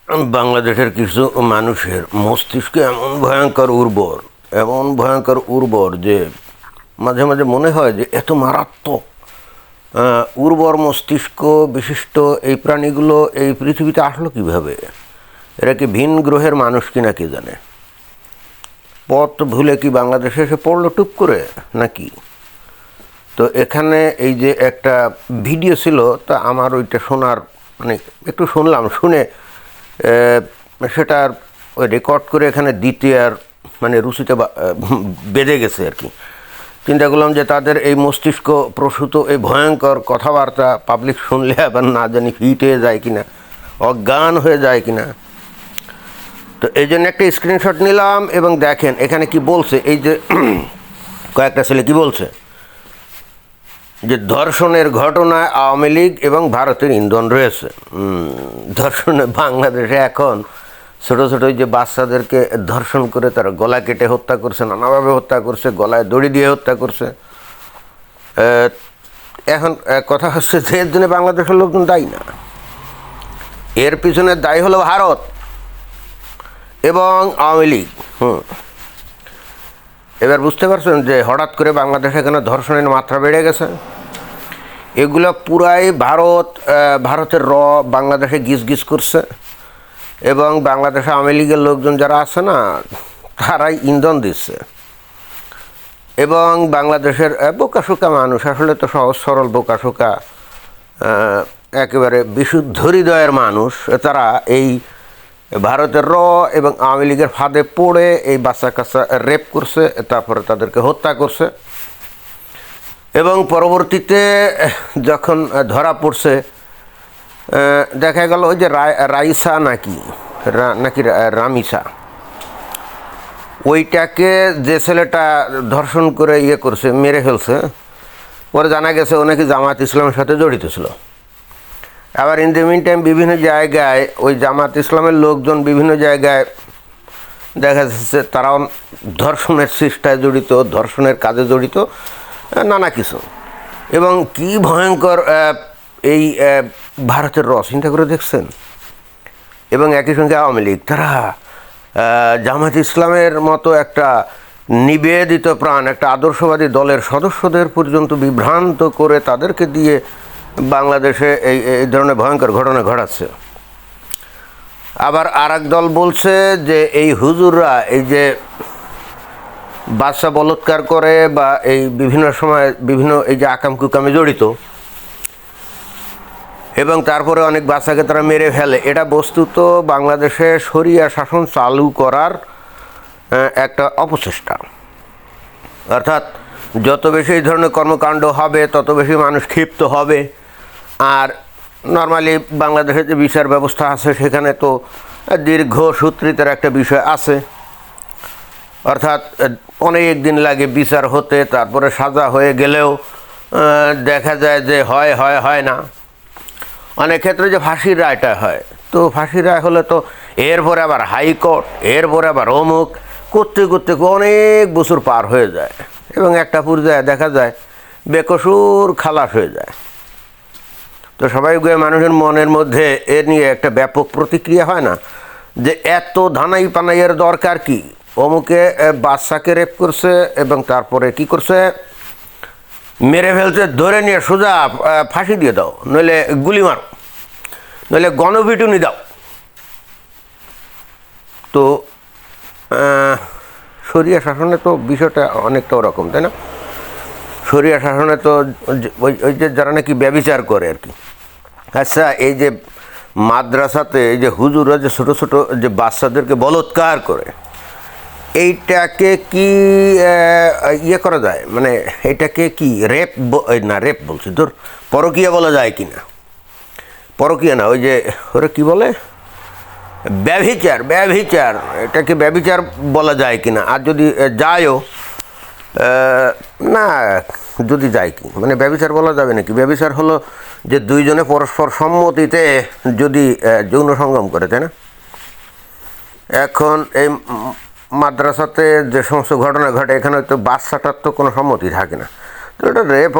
বাংলাদেশের কিছু মানুষের মস্তিষ্ক এমন ভয়ঙ্কর উর্বর যে মাঝে মাঝে মনে হয় যে এত মারাত্মক উর্বর মস্তিষ্ক বিশিষ্ট এই প্রাণীগুলো এই পৃথিবীতে আসলো কীভাবে। এরা কি ভিন গ্রহের মানুষ কিনা কে জানে। পথ ভুলে কি বাংলাদেশে এসে পড়লো টুপ করে নাকি। তো এখানে এই যে একটা ভিডিও ছিল, তা আমার ওইটা শোনার মানে একটু শুনলাম, শুনে সেটার ওই রেকর্ড করে এখানে দিতে আর মানে রুচিতে বেঁধে গেছে আর কি। চিন্তা করলাম যে তাদের এই মস্তিষ্ক প্রসূত এই ভয়ঙ্কর কথাবার্তা পাবলিক শুনলে আবার না জানি হিট হয়ে যায় কিনা, অজ্ঞান হয়ে যায় কিনা। তো এই জন্য একটা স্ক্রিনশট নিলাম এবং দেখেন এখানে কি বলছে। এই যে কয়েকটা ছেলে কি বলছে যে ধর্ষণের ঘটনায় আওয়ামী লীগ এবং ভারতের ইন্ধন রয়েছে। ধর্ষণে বাংলাদেশে এখন ছোটো ছোটো যে বাচ্চাদেরকে ধর্ষণ করে তারা গলা কেটে হত্যা করছে, নানাভাবে হত্যা করছে, গলায় দড়ি দিয়ে হত্যা করছে। এখন কথা হচ্ছে যে এর জন্য বাংলাদেশের লোকজন দায়ী না, এর পিছনে দায়ী হলো ভারত এবং আওয়ামী লীগ। এবার বুঝতে পারছেন যে হঠাৎ করে বাংলাদেশে কেন ধর্ষণের মাত্রা বেড়ে গেছে। এগুলো পুরাই ভারতের বাংলাদেশে গিজ করছে এবং বাংলাদেশে আওয়ামী লীগের লোকজন যারা আছে না, তারাই ইন্ধন দিচ্ছে। এবং বাংলাদেশের বোকাশোকা মানুষ, আসলে তো সহজ সরল বোকাশোকা একেবারে বিশুদ্ধ হৃদয়ের মানুষ, তারা এই ভারতের এবং আওয়ামী লীগের ফাঁদে পড়ে এই বাচ্চা কাচ্চা রেপ করছে, তারপরে তাদেরকে হত্যা করছে। এবং পরবর্তীতে যখন ধরা পড়ছে দেখা গেল ওই যে রাইসা নাকি রামিসা, ওইটাকে যে ছেলেটা ধর্ষণ করে করছে, মেরে ফেলছে, পরে জানা গেছে ও নাকি জামাত ইসলামের সাথে জড়িত ছিল। আবার ইন দ্য মিন টাইম বিভিন্ন জায়গায় ওই জামাত ইসলামের লোকজন বিভিন্ন জায়গায় দেখা যাচ্ছে তারাও ধর্ষণের চেষ্টায় জড়িত, ধর্ষণের কাজে জড়িত, নানা কিছু। এবং কি ভয়ঙ্কর এই ভারতের চিন্তা করে দেখছেন। এবং একই সঙ্গে আওয়ামী লীগ, তারা জামাত ইসলামের মতো একটা নিবেদিত প্রাণ, একটা আদর্শবাদী দলের সদস্যদের পর্যন্ত বিভ্রান্ত করে তাদেরকে দিয়ে বাংলাদেশে এই ধরনের ভয়ঙ্কর ঘটনা ঘটাচ্ছে। আবার আর এক দল বলছে যে এই হুজুররা এই যে বাচ্চা বলৎকার করে বা এই বিভিন্ন সময় বিভিন্ন এই যে আকাম কুকামে জড়িত এবং তারপরে অনেক বাচ্চাকে তারা মেরে ফেলে, এটা বস্তুত বাংলাদেশে শরিয়া শাসন চালু করার একটা অপচেষ্টা। অর্থাৎ যত বেশি এই ধরনের কর্মকাণ্ড হবে তত বেশি মানুষ ক্ষিপ্ত হবে। আর নর্মালি বাংলাদেশের যে বিচার ব্যবস্থা আছে সেখানে তো দীর্ঘ সূত্রিতার একটা বিষয় আছে, অর্থাৎ অনেক দিন লাগে বিচার হতে, তারপরে সাজা হয়ে গেলেও দেখা যায় যে হয় না। অনেক ক্ষেত্রে যে ফাঁসির রায়টা হয়, তো ফাঁসির রায় হলে তো এরপরে আবার হাইকোর্ট, এরপরে আবার অমুক করতে করতে অনেক বছর পার হয়ে যায় এবং একটা পর্যায়ে দেখা যায় বেকসুর খালাস হয়ে যায়। তো সবাই মানুষের মনের মধ্যে এ নিয়ে একটা ব্যাপক প্রতিক্রিয়া হয় না যে এত ধানাই পানাইয়ের দরকার কি। অমুকে বাচ্চাকে রেপ করছে এবং তারপরে কি করছে, মেরে ফেলছে, ধরে নিয়ে সোজা ফাঁসি দিয়ে দাও, নইলে গুলি মারো, নইলে গণপিটুনি দাও। তো শরিয়া শাসনে তো বিষয়টা অনেকটা ওরকম, তাই না। শরিয়া শাসনে তো ওই যে যারা নাকি ব্যভিচার করে আর কি। আচ্ছা, এই যে মাদ্রাসাতে এই যে হুজুররা যে ছোটো ছোটো যে বাচ্চাদেরকে বলৎকার করে, এইটাকে কি করা যায়, মানে এটাকে কি রেপ না, রেপ বলছি তোর পরকীয়া বলা যায় কি না। পরকীয়া না, ওই যে ওরা কী বলে, ব্যভিচার, এটাকে ব্যভিচার বলা যায় কি না। আর যদি যায়ও না, যদি যায় কি মানে ব্যভিচার বলা যাবে নাকি। ব্যভিচার হলো যে দুইজনে পরস্পর সম্মতিতে যদি যৌন সঙ্গম করে, তাই না। এখন এই মাদ্রাসাতে যে সমস্ত ঘটনা ঘটে, এখানে তো বাচ্চাটার তো কোনো সম্মতি থাকে না, তো এটা রেপ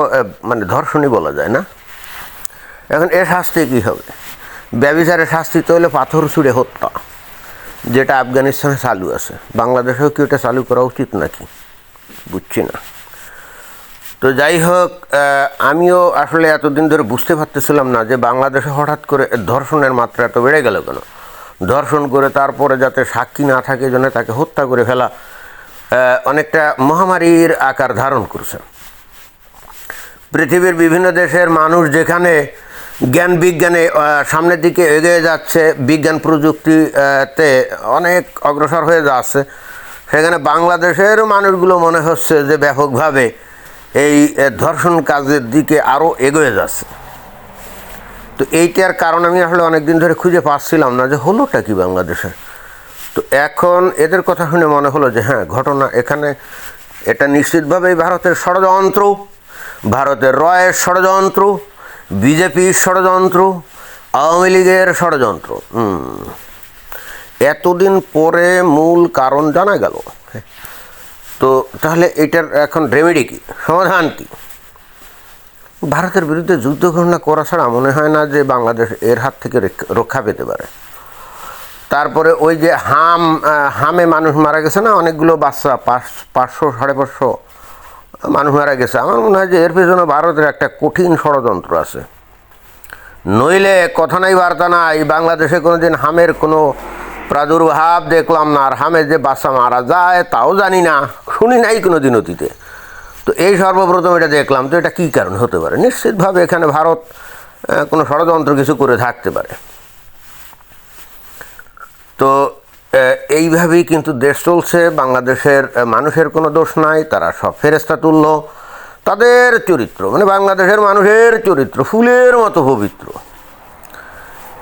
মানে ধর্ষণই বলা যায় না। এখন এর শাস্তি কী হবে। ব্যভিচারে শাস্তি তো হলে পাথর ছুঁড়ে হত্যা, যেটা আফগানিস্তানে চালু আছে। বাংলাদেশেও কি ওটা চালু করা উচিত নাকি বুঝছি না। তো যাই হোক, আমিও আসলে এতদিন ধরে বুঝতে পারতেছিলাম না যে বাংলাদেশে হঠাৎ করে ধর্ষণের মাত্রা এত বেড়ে গেল কেন। ধর্ষণ করে তারপরে যাতে সাক্ষী না থাকে জন্য তাকে হত্যা করে ফেলা অনেকটা মহামারীর আকার ধারণ করছে। পৃথিবীর বিভিন্ন দেশের মানুষ যেখানে জ্ঞান বিজ্ঞানে সামনের দিকে এগিয়ে যাচ্ছে, বিজ্ঞান প্রযুক্তিতে অনেক অগ্রসর হয়ে যাচ্ছে, সেখানে বাংলাদেশের মানুষগুলো মনে হচ্ছে যে ব্যাপকভাবে এই ধর্ষণ কাজের দিকে আরও এগিয়ে যাচ্ছে। তো এইটার কারণ আমি আসলে অনেক দিন ধরে খুঁজে পাচ্ছিলাম না যে হলোটা কি বাংলাদেশে। তো এখন এদের কথা শুনে মনে হলো যে হ্যাঁ, ঘটনা এখানে এটা নিশ্চিতভাবেই ভারতের ষড়যন্ত্র, ভারতের রয়ের ষড়যন্ত্র, বিজেপির ষড়যন্ত্র, আওয়ামী লীগের ষড়যন্ত্র। এতদিন পরে মূল কারণ জানা গেল। তো তাহলে এটার এখন রেমেডি কী, সমাধান কী? ভারতের বিরুদ্ধে যুদ্ধ ঘোষণা করা ছাড়া মনে হয় না যে বাংলাদেশ এর হাত থেকে রক্ষা পেতে পারে। তারপরে ওই যে হামে মানুষ মারা গেছে না, অনেকগুলো বাচ্চা, 500 550 মানুষ মারা গেছে। আমার মনে হয় যে এর পেছনে ভারতের একটা কঠিন ষড়যন্ত্র আছে। নইলে কথা নাই বার্তা নাই, বাংলাদেশে কোনো দিন হামের কোনো প্রাদুর্ভাব দেখলাম না। আর হামের যে বাচ্চা মারা যায় তাও জানি না, শুনি নাই কোনো দিন অতীতে। তো এই সর্বপ্রথম এটা দেখলাম। তো এটা কী কারণ হতে পারে? নিশ্চিতভাবে এখানে ভারত কোনো ষড়যন্ত্র কিছু করে থাকতে পারে। তো এইভাবেই কিন্তু দেশ চলছে। বাংলাদেশের মানুষের কোনো দোষ নাই, তারা সব ফেরেশতা তুল্য। তাদের চরিত্র মানে বাংলাদেশের মানুষের চরিত্র ফুলের মতো পবিত্র,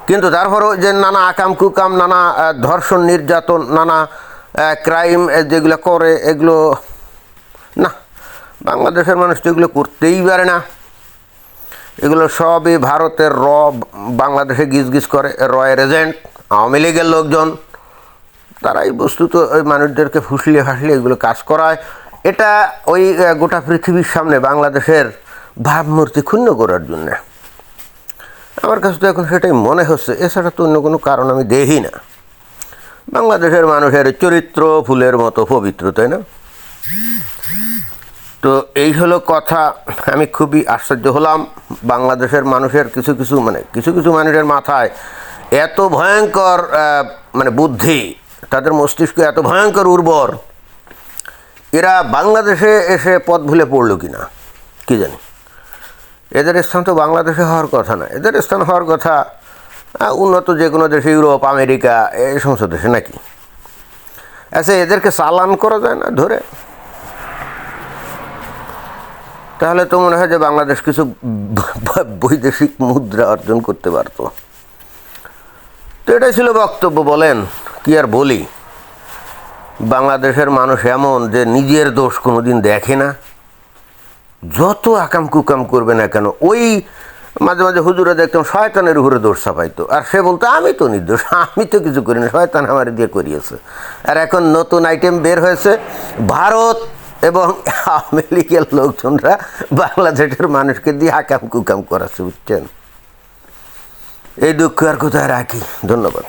কিন্তু তারপরেও যে নানা আকাম কুকাম, নানা ধর্ষণ, নির্যাতন, নানা ক্রাইম যেগুলো করে, এগুলো না, বাংলাদেশের মানুষ তো এগুলো করতেই পারে না। এগুলো সবই ভারতের বাংলাদেশে গিজ করে রয়ের এজেন্ট, আওয়ামী লীগের লোকজন, তারাই বস্তুত ওই মানুষদেরকে ফুসলিয়ে ফাসলিয়ে এগুলো কাজ করায়। এটা ওই গোটা পৃথিবীর সামনে বাংলাদেশের ভাবমূর্তি ক্ষুণ্ণ করার জন্যে। আমার কাছে তো এখন সেটাই মনে হচ্ছে, এছাড়া তো অন্য কোনো কারণ আমি দেখি না। বাংলাদেশের মানুষের চরিত্র ফুলের মতো পবিত্র, তাই না? তো এই হলো কথা। আমি খুবই আশ্চর্য হলাম বাংলাদেশের মানুষের কিছু কিছু মানুষের মাথায় এত ভয়ঙ্কর বুদ্ধি, তাদের মস্তিষ্ক এত ভয়ঙ্কর উর্বর, এরা বাংলাদেশে এসে পথ ভুলে পড়লো কি না কি জানি। এদের স্থান তো বাংলাদেশে হওয়ার কথা না, এদের স্থান হওয়ার কথা উন্নত যে কোনো দেশে, ইউরোপ, আমেরিকা, এই সমস্ত দেশে নাকি। আচ্ছা, এদেরকে চালান করা যায় না ধরে? তাহলে তো মনে হয় যে বাংলাদেশ কিছু বৈদেশিক মুদ্রা অর্জন করতে পারতো। তো এটাই ছিল বক্তব্য। বলেন কি আর বলি। বাংলাদেশের মানুষ এমন যে নিজের দোষ কোনো দিন দেখে না, যত আকাম কুকাম করবে না কেন। ওই মাঝে মাঝে হুজুরে দেখতাম শয়তানের উপরে দোষ চাপাইতো, আর সে বলতো আমি তো নির্দোষ, আমি তো কিছু করি না, শয়তান আমার দিয়ে করিয়েছে। আর এখন নতুন আইটেম বের হয়েছে, ভারত এবং আওয়ামী লীগের লোকজনরা বাংলাদেশের মানুষকে দিয়ে আকাম কুকাম করাচ্ছে, বুঝছেন? এই দুঃখ আর কোথায় রাখি। ধন্যবাদ।